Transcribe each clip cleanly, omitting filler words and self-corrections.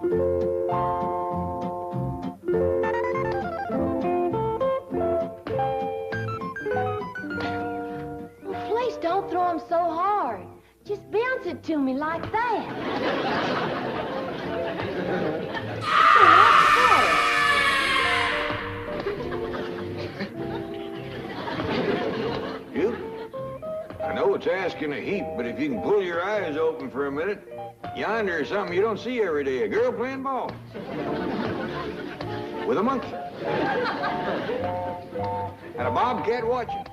Please don't throw him so hard. Just bounce it to me like that. You? I know it's asking a heap, but if you can pull your eyes open for a minute, yonder is something you don't see every day. A girl playing ball. With a monkey. And a bobcat watching.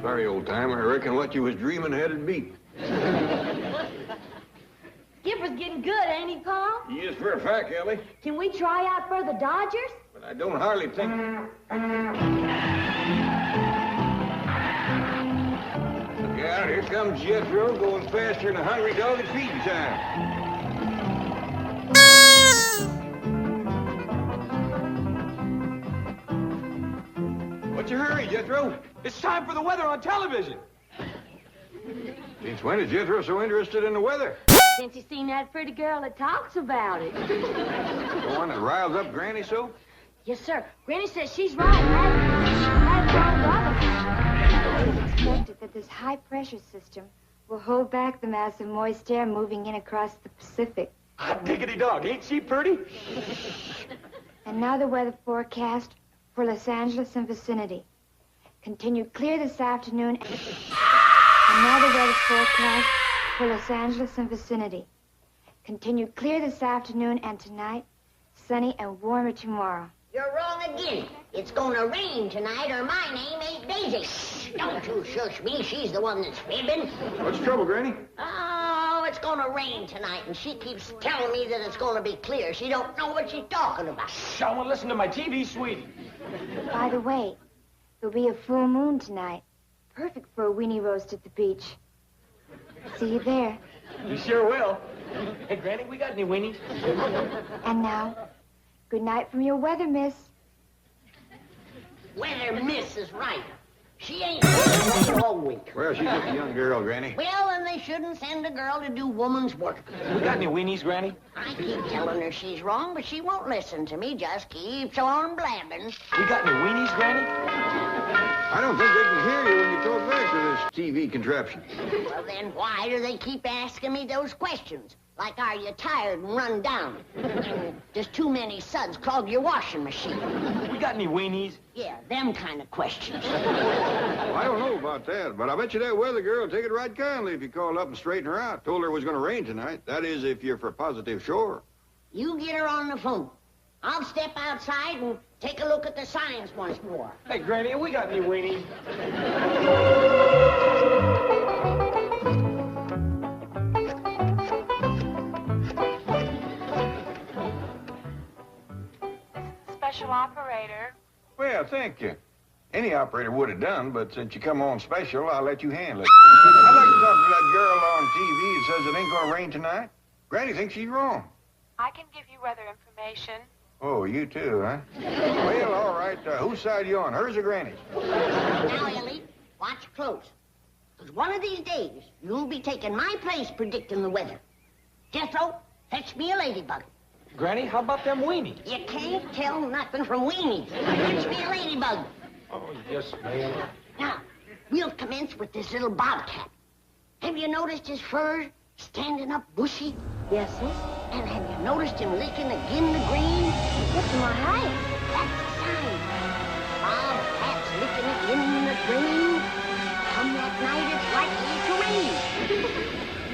Sorry, old timer. I reckon what you was dreaming had it beat. Skipper's getting good, ain't he, Pa? Yes, for a fact, Ellie. Can we try out for the Dodgers? But I don't hardly think... Look out, here comes Jethro, going faster than a hungry dog at feeding time. What's your hurry, Jethro? It's time for the weather on television. Since when is Jethro so interested in the weather? Since he's seen that pretty girl that talks about it. The one that riles up Granny so? Yes, sir. Granny says she's right. That's wrong, brother. It is expected that this high-pressure system will hold back the mass of moist air moving in across the Pacific. Hot diggity dog, ain't she pretty? And now the weather forecast for Los Angeles and vicinity. Continued clear this afternoon. And now the weather forecast for Los Angeles and vicinity. Continued clear this afternoon and tonight. Sunny and warmer tomorrow. You're wrong again. It's gonna rain tonight or my name ain't Daisy. Shh, don't you shush me. She's the one that's fibbing. What's the trouble, Granny? Oh, it's gonna rain tonight, and she keeps telling me that it's gonna be clear. She don't know what she's talking about. Shh, I want to listen to my TV, sweetie. By the way, there'll be a full moon tonight. Perfect for a weenie roast at the beach. See you there. You sure will. Hey, Granny, we got any weenies? And now, good night from your weather miss. Weather miss is right. She ain't been all week. Well, she's just a young girl, Granny. Well, then they shouldn't send a girl to do woman's work. We got any weenies, Granny? I keep telling her she's wrong, but she won't listen to me. Just keeps on blabbing. We got any weenies, Granny? I don't think they can hear you when you talk back to this TV contraption. Well, then why do they keep asking me those questions? Like, are you tired and run down? And does too many suds clog your washing machine? We got any weenies? Yeah, them kind of questions. Well, I don't know about that, but I bet you that weather girl will take it right kindly if you called up and straighten her out. Told her it was going to rain tonight. That is, if you're for positive sure. You get her on the phone. I'll step outside and take a look at the signs once more. Hey, Granny, we got any weenies? Special operator. Well, thank you. Any operator would have done, but since you come on special, I'll let you handle it. I'd like to talk to that girl on TV that says it ain't going to rain tonight. Granny thinks she's wrong. I can give you weather information. Oh, you too, huh? Well, all right. Whose side you on, hers or Granny's? Now, Ellie, watch close. Because one of these days, you'll be taking my place predicting the weather. Jethro, fetch me a ladybug. Granny, how about them weenies? You can't tell nothing from weenies. Fetch me a ladybug. Oh, yes, ma'am. Now, we'll commence with this little bobcat. Have you noticed his fur standing up bushy? Yes, sir. And have you noticed him licking again the green? What's my height? That's the sign. Bobcat's licking again the green. Come that night, it's likely to rain.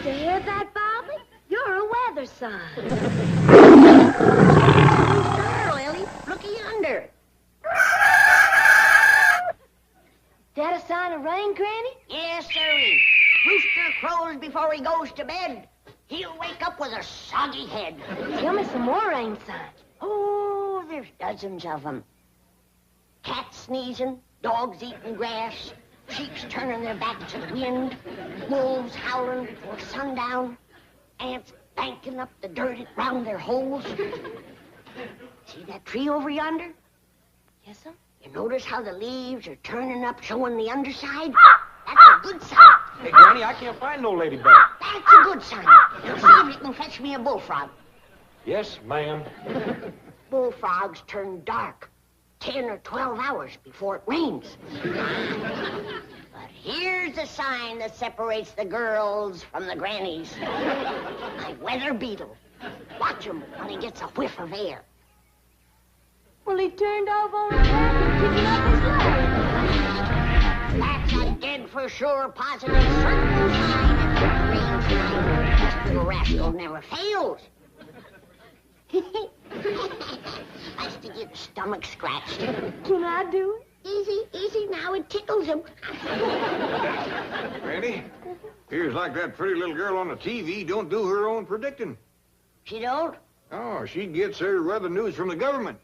Did you hear that, Bobby? You're a weather sign. Girl, Ellie, looky yonder. That a sign of rain, Granny? Yes, sirree. Rooster crows before he goes to bed. He'll wake up with a soggy head. Tell me some more rain signs. Oh, there's dozens of them. Cats sneezing, dogs eating grass, sheep turning their backs to the wind, wolves howling before sundown, ants banking up the dirt round their holes. See that tree over yonder? Yes, sir? You notice how the leaves are turning up, showing the underside? That's a good sign. Hey, Granny, I can't find no ladybug. That's a good sign. Now, see if you can fetch me a bullfrog. Yes, ma'am. Bullfrogs turn dark 10 or 12 hours before it rains. But here's the sign that separates the girls from the grannies. My weather beetle. Watch him when he gets a whiff of air. Well, he turned over on his back and kicking up his legs. That's a dead for sure, positive, certain sign it's gonna rain tonight. This little rascal never fails. Likes to get his stomach scratched. Can I do it? Easy, easy now. It tickles him. Granny, appears like that pretty little girl on the TV don't do her own predicting. She don't? Oh, she gets her weather news from the government.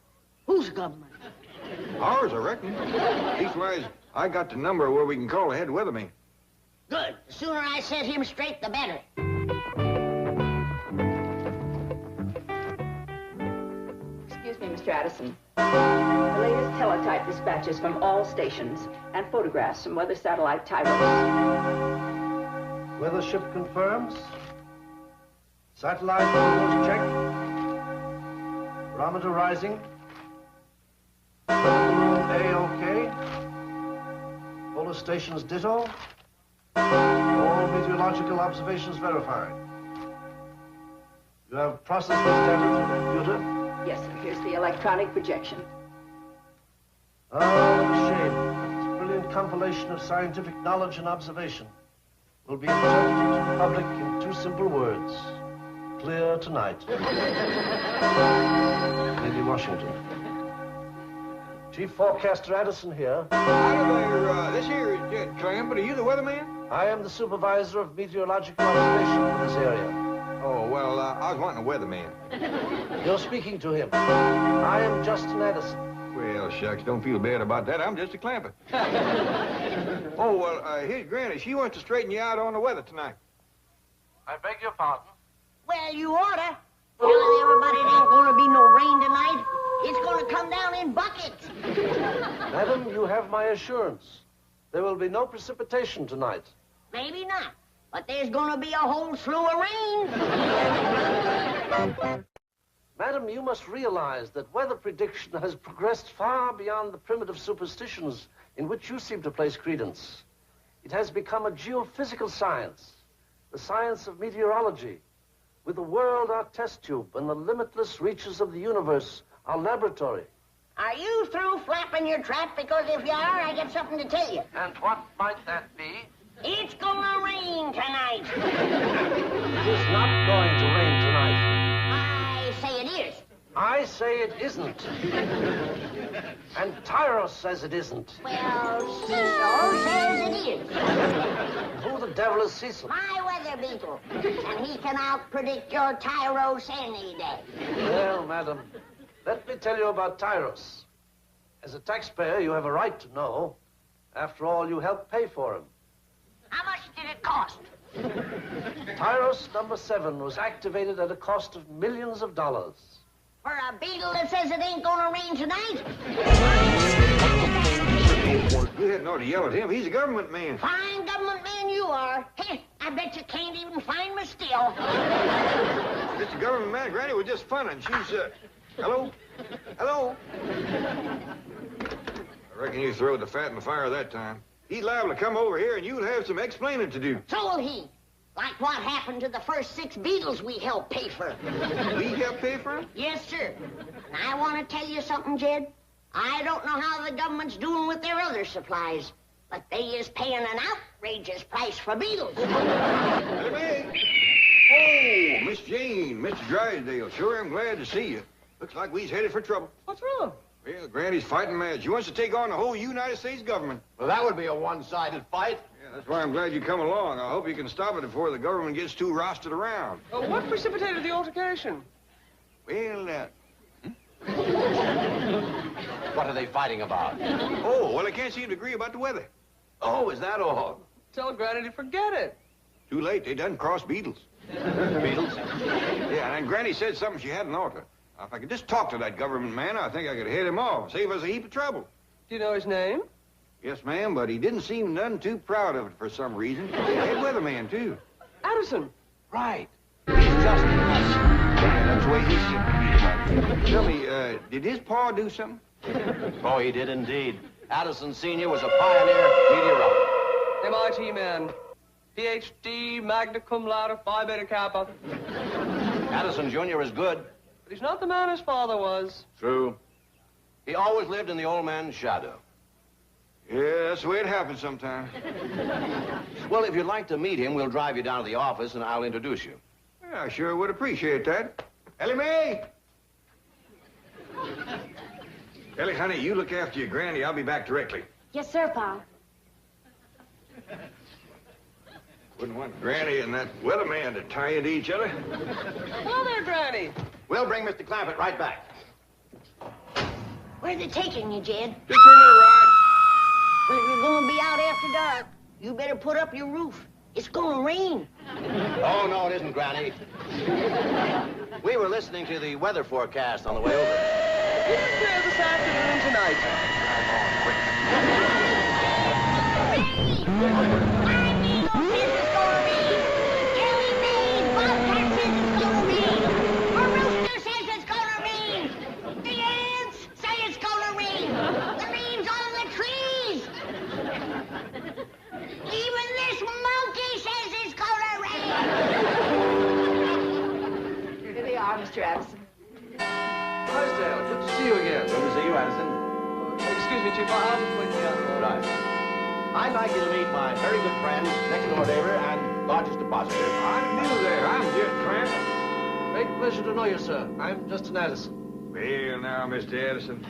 Whose government? Ours, I reckon. Leastwise, I got the number where we can call the head weatherman. Good. The sooner I set him straight, the better. Excuse me, Mr. Addison. The latest teletype dispatches from all stations and photographs from weather satellite Tyros. Weather ship confirms. Satellite photos check. Barometer rising. A-OK. Polar stations ditto. All meteorological observations verified. You have processed this data through the computer? Yes, sir. Here's the electronic projection. Ah, what a shame. This brilliant compilation of scientific knowledge and observation will be interpreted to the public in two simple words. Clear tonight. Lady Washington. Chief Forecaster Addison here. Hi there, this here is Tramp, but are you the weatherman? I am the supervisor of meteorological observation for this area. Oh, well, I was wanting a weatherman. You're speaking to him. I am Justin Addison. Well, shucks, don't feel bad about that. I'm just a clamper. Oh, well, here's Granny. She wants to straighten you out on the weather tonight. I beg your pardon? Well, you oughta. Telling everybody it ain't gonna be no rain tonight. It's gonna come down in buckets. Madam, you have my assurance. There will be no precipitation tonight. Maybe not. But there's gonna be a whole slew of rain. Madam, you must realize that weather prediction has progressed far beyond the primitive superstitions in which you seem to place credence. It has become a geophysical science, the science of meteorology, with the world our test tube and the limitless reaches of the universe our laboratory. Are you through flapping your trap? Because if you are, I got something to tell you. And what might that be? It's gonna rain tonight. It is not going to rain tonight. I say it is. I say it isn't. And Tyros says it isn't. Well, Cecil says it is. Who the devil is Cecil? My weather beetle. And he can out-predict your Tyros any day. Well, madam, let me tell you about Tyros. As a taxpayer, you have a right to know. After all, you helped pay for him. How much did it cost? Tyros number 7 was activated at a cost of millions of dollars. For a beetle that says it ain't gonna rain tonight? You hadn't ought to yell at him. He's a government man. Fine government man you are. Heh, I bet you can't even find me still. Mr. Government man, Granny was just funning. She's, hello? Hello? I reckon you throwed the fat in the fire that time. He's liable to come over here and you'll have some explaining to do. So will he. Like what happened to the first 6 beetles we helped pay for. We help pay for him? Yes, sir. And I want to tell you something, Jed. I don't know how the government's doing with their other supplies, but they is paying an outrageous price for beetles. Hey, oh, Miss Jane, Mr. Drysdale, sure am glad to see you. Looks like we's headed for trouble. What's wrong? Well, Granny's fighting mad. She wants to take on the whole United States government. Well, that would be a one-sided fight. Yeah, that's why I'm glad you come along. I hope you can stop it before the government gets too rostered around. What precipitated the altercation? Well, What are they fighting about? oh, well, they can't seem to agree about the weather. Oh, is that all? Tell Granny to forget it. Too late. They done crossed beetles. Beetles? Yeah, and Granny said something she hadn't ought to. If I could just talk to that government man, I think I could head him off, save us a heap of trouble. Do you know his name? Yes, ma'am, but he didn't seem none too proud of it for some reason. Head weatherman, too. Addison. Right. He's just yeah, that's the way he seemed to be about it. Tell me, did his pa do something? Oh, he did indeed. Addison Sr. was a pioneer meteorologist. MIT man. PhD, magna cum laude, Phi Beta Kappa. Addison Jr. is good. But he's not the man his father was. True. He always lived in the old man's shadow. Yeah, that's the way it happens sometimes. Well, if you'd like to meet him, we'll drive you down to the office and I'll introduce you. Yeah, I sure would appreciate that. Ellie Mae! Ellie, honey, you look after your granny. I'll be back directly. Yes, sir, Pa. Wouldn't want Granny and that weatherman to tie into each other. Hello there, Granny. We'll bring Mr. Clampett right back. Where's it taking you, Jed? Just for a little ride. Well, if you're going to be out after dark, you better put up your roof. It's going to rain. Oh, no, it isn't, Granny. We were listening to the weather forecast on the way over. It's clear this afternoon tonight. Mr. Addison. Drysdale, good to see you again. Good to see you, Addison. Excuse me, Chief. I'll just wait here. Right. I'd like you to meet my very good friend, next door neighbor, and largest depositor. I'm new there. I'm just Tramp. Great pleasure to know you, sir. I'm Justin Addison. Well, now, Mr. Addison,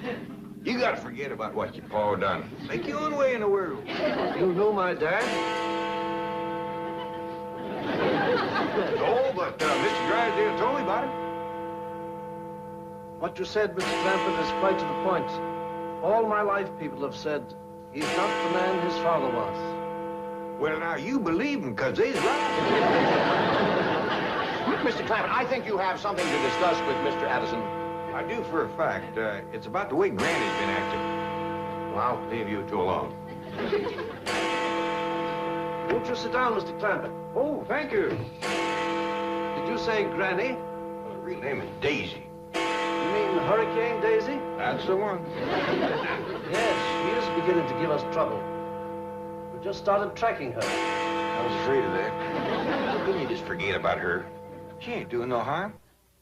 you got to forget about what your pa done. Make your own way in the world. You knew my dad? No, but Mr. Drysdale told me about it. What you said, Mr. Clampett, is quite to the point. All my life, people have said, he's not the man his father was. Well, now, you believe him, because they's right. Mr. Clampett, I think you have something to discuss with Mr. Addison. I do for a fact. It's about the way Granny's been acting. Well, I'll leave you two alone. Won't you sit down, Mr. Clampett? Oh, thank you. Did you say Granny? Well, her real name is Daisy. You mean Hurricane Daisy? That's the one. Yes, she is beginning to give us trouble. We just started tracking her. I was afraid of that. Couldn't you just forget about her? She ain't doing no harm.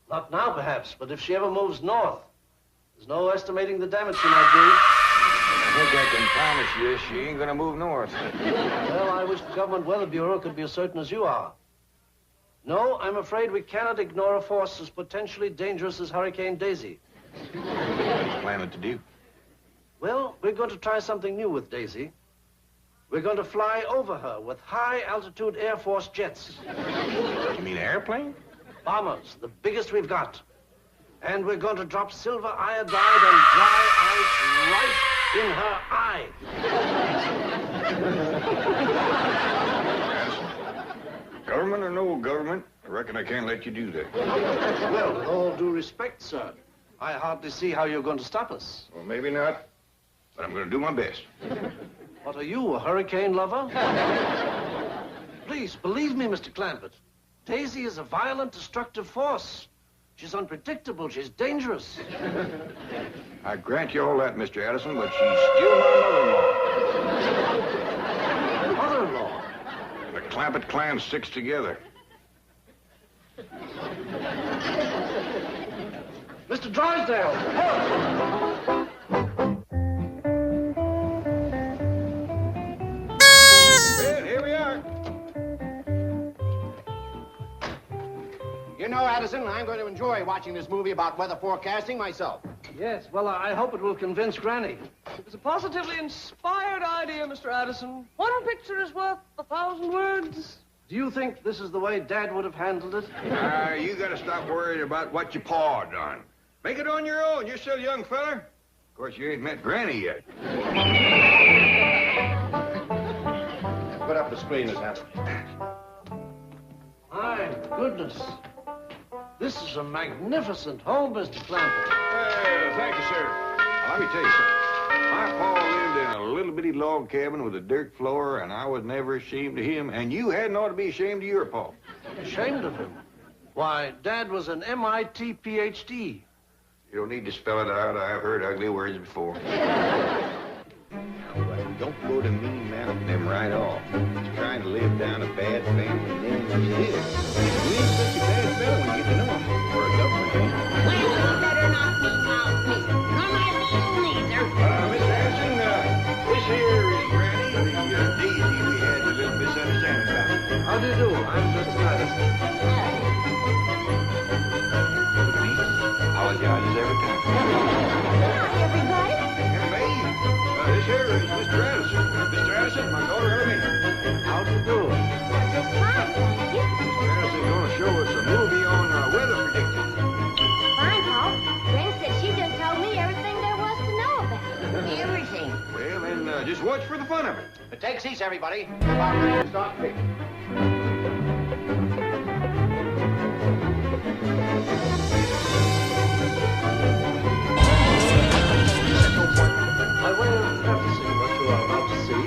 Not now, perhaps, but if she ever moves north, there's no estimating the damage she might do. I think I can promise you she ain't gonna move north. Well, I wish the Government Weather Bureau could be as certain as you are. No, I'm afraid we cannot ignore a force as potentially dangerous as Hurricane Daisy. What are you planning to do? Well, we're going to try something new with Daisy. We're going to fly over her with high-altitude Air Force jets. You mean an airplane? Bombers, the biggest we've got. And we're going to drop silver iodide and dry ice right in her eye. Government or no government, I reckon I can't let you do that. Well, with all due respect, sir, I hardly see how you're going to stop us. Well, maybe not, but I'm gonna do my best. What are you, a hurricane lover? Please, believe me, Mr. Clampett. Daisy is a violent, destructive force. She's unpredictable. She's dangerous. I grant you all that, Mr. Addison, but she's still my mother-in-law. Mother-in-law? The Clampett clan sticks together. Mr. Drysdale! Help! Well, here we are. You know, Addison, I'm going to enjoy watching this movie about weather forecasting myself. Yes, well, I hope it will convince Granny. It was a positively inspired idea, Mr. Addison. One picture is worth 1,000 words. Do you think this is the way Dad would have handled it? You gotta stop worrying about what your pa done. Make it on your own. You're still a young feller. Of course, you ain't met Granny yet. Put up the screen, Miss Addison. My goodness. This is a magnificent home, Mr. Clampett. Well, thank you, sir. Now, let me tell you something. My pa lived in a little bitty log cabin with a dirt floor, and I was never ashamed of him, and you hadn't ought to be ashamed of your pa. Ashamed of him? Why, Dad was an MIT PhD. You don't need to spell it out. I've heard ugly words before. Don't go to mean-mouthing them right off. He's trying to live down a bad family name as it is. You ain't such a bad fellow when you get to know him for a government man. Well, you better not mean-mouth me. Nor my little neither. Mr. Anderson, this here is Granny, the daisy we had a little misunderstanding about. How do you do? I'm Mr. Addison. Apologizes every time. Hi, everybody. And me, this here is Mr. Addison. Mr. Addison, my daughter, Amy. How do you do? Just fine, thank you. Mr. Addison's going to show us a movie on weather prediction. Fine, Paul. Gwen said she just told me everything there was to know about it. Everything. Well, then, just watch for the fun of it. Take seats, everybody. We're about ready to start picking. By way of prefacing what you are about to see,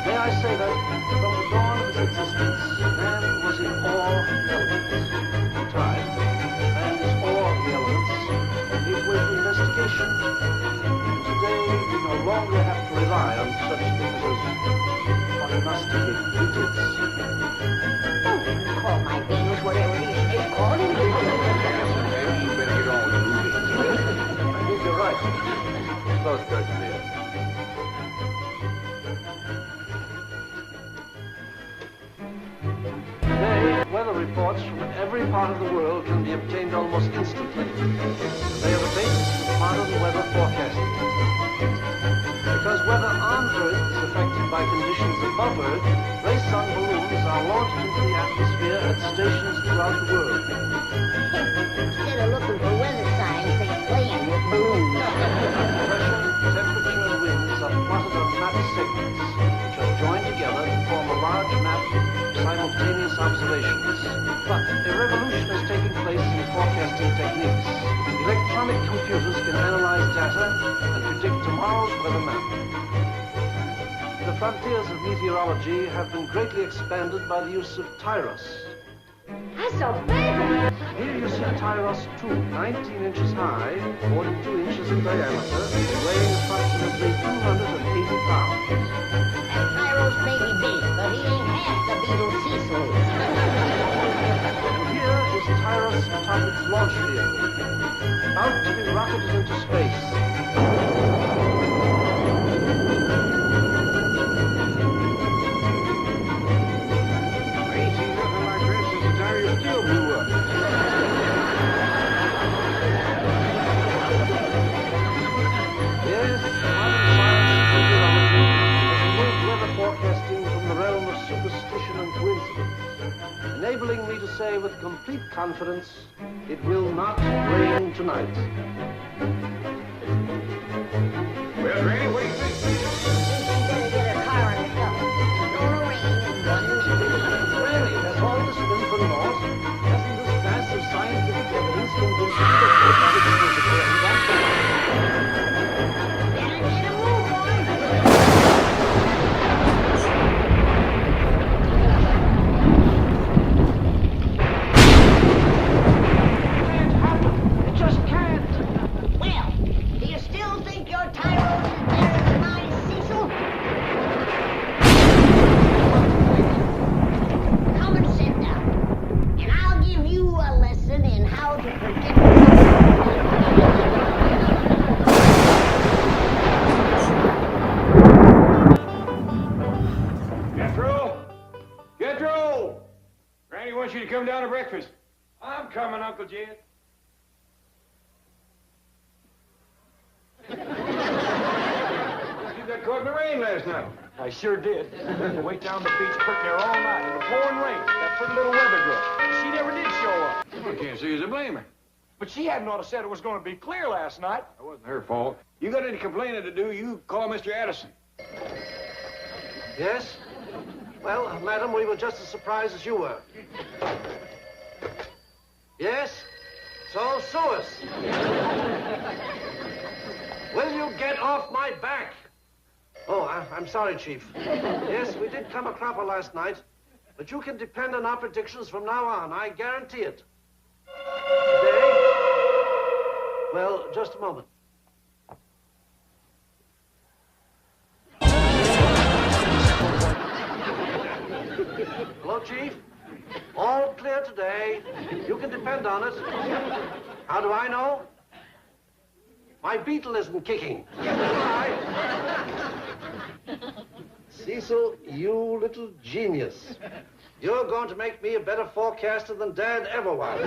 may I say that from the dawn of his existence, man was in awe of the elements. In time, man's awe of the elements gave way to investigation. And today, we no longer have to rely on such things as prognosticated digits. Don't call my Venus whatever it is called. Maybe you better get on with the movie. I think you're right. Close curtain here. Today, weather reports from every part of the world can be obtained almost instantly. They are the basis of modern weather forecasting. Because weather on Earth is affected by conditions above Earth, race-sun balloons are launched into the atmosphere at stations throughout the world. Instead of looking for weather signs, they playing with balloons. Pressure, temperature, and winds are plotted on map segments, which are joined together to form a large map of simultaneous observations. But a revolution is taking place in forecasting techniques. Electronic computers can analyze data and predict tomorrow's weather map. The frontiers of meteorology have been greatly expanded by the use of TIROS. That's so big. Here you see Tyros 2, 19 inches high, 42 inches in diameter, weighing approximately 280 pounds. That Tyros may be big, but he ain't half the Beetle Cecil. And here is Tyros atop its launch vehicle, about to be rocketed into space. I ain't seen nothing like that since the tire still blew up. Yes, modern science and meteorology has removed weather forecasting from the realm of superstition and coincidence, enabling me to say with complete confidence, it will not rain tonight. Well, Granny, what do you think? She's gonna get her car in the cover. It's gonna rain in 1 minute. Really, has all this been for naught? Hasn't this massive scientific evidence convinced you that this is a correct Better get a move on. Can't happen. It just can't. Well, do you still think your Tyros is better than my Cecil? Come and sit down, and I'll give you a lesson in how to predict. Jethro! Jethro! Granny wants you to come down to breakfast. I'm coming, Uncle Jed. You got caught in the rain last night. I sure did. Wait down the beach, put there all night in the pouring rain. That pretty little weather girl. She never did show up. I can't see who's to blame her. But she hadn't ought to said it was going to be clear last night. It wasn't her fault. You got any complaining to do, you call Mr. Addison. Yes? Well, madam, we were just as surprised as you were. Yes? So sue us. Will you get off my back? Oh, I'm sorry, Chief. Yes, we did come a cropper last night, but you can depend on our predictions from now on. I guarantee it. Today? Well, just a moment. Hello, Chief. All clear today. You can depend on it. How do I know? My beetle isn't kicking. Cecil, you little genius. You're going to make me a better forecaster than Dad ever was.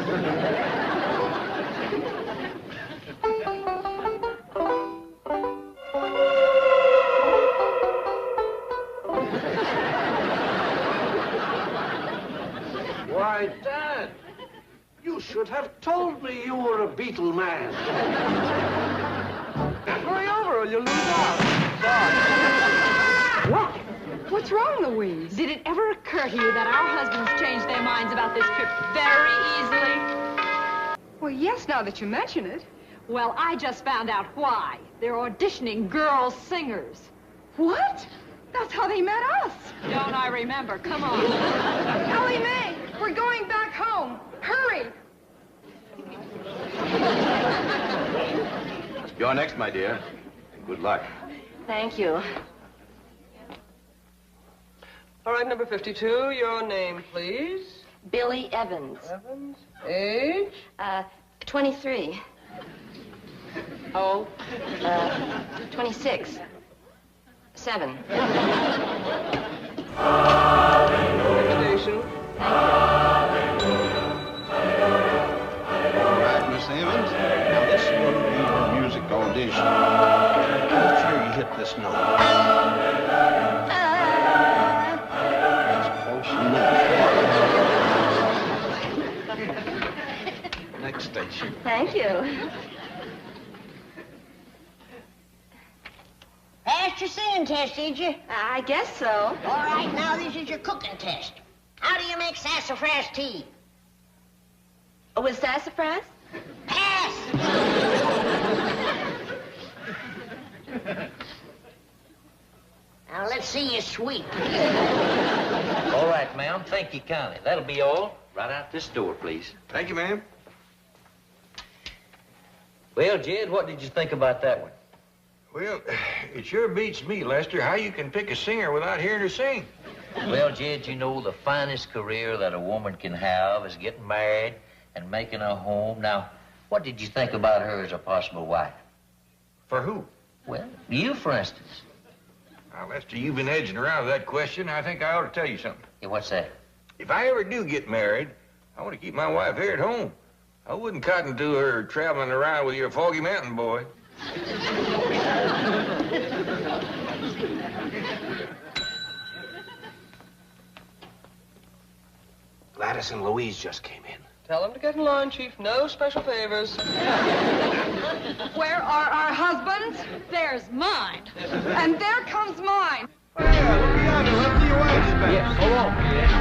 Why, Dad, you should have told me you were a beetle man. Hurry over or you'll lose out. What? What's wrong, Louise? Did it ever occur to you that our husbands change their minds about this trip very easily? Well, yes, now that you mention it. Well, I just found out why. They're auditioning girl singers. What? That's how they met us. Don't I remember? Come on. Ellie Mae, we're going back home. Hurry. You're next, my dear. Good luck. Thank you. All right, number 52, your name, please. Billy Evans. Evans. Age? 23. How old? 26. 7. Station. All right, Miss Evans. Now, this will be your music audition. Make sure you hit this note. That's close enough. Next station. Thank you. Passed your singing test, did you? I guess so. All right, now this is your cooking test. How do you make sassafras tea? With sassafras? Pass! Now, let's see you sweep. All right, ma'am. Thank you kindly. That'll be all. Right out this door, please. Thank you, ma'am. Well, Jed, what did you think about that one? Well, it sure beats me, Lester, how you can pick a singer without hearing her sing. Well, Jed, you know, the finest career that a woman can have is getting married and making a home. Now, what did you think about her as a possible wife? For who? Well, you, for instance. Now, Lester, you've been edging around with that question. I think I ought to tell you something. Yeah, what's that? If I ever do get married, I want to keep my wife here at home. I wouldn't cotton to her traveling around with your foggy mountain boy. Gladys and Louise just came in. Tell them to get in line, Chief. No special favors. Where are our husbands? There's mine. And there comes mine. Yeah, look beyond it. Let's see your wife's back. Yeah, hold on.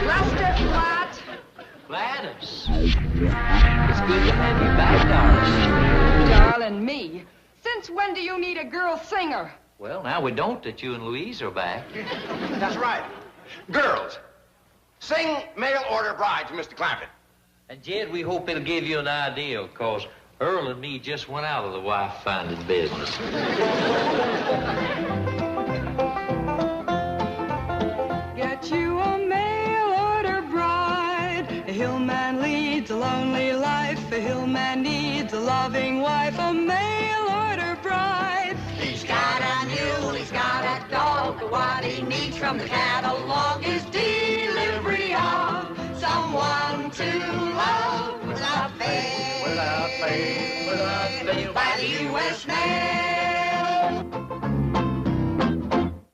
Lester, Flat. Gladys. It's good to have you back, darling. Darling me. Since when do you need a girl singer? Well, now we don't that you and Louise are back. That's right. Girls, sing Mail Order Bride to Mr. Clampett. And, Jed, we hope it'll give you an idea, because Earl and me just went out of the wife-finding business. Get you a mail order bride. A hillman leads a lonely life. A hillman needs a loving wife. A mail order bride. He's got a mule, he's got a dog, but what he needs from the catalog is delivery of someone to love without fail. By the U.S. mail.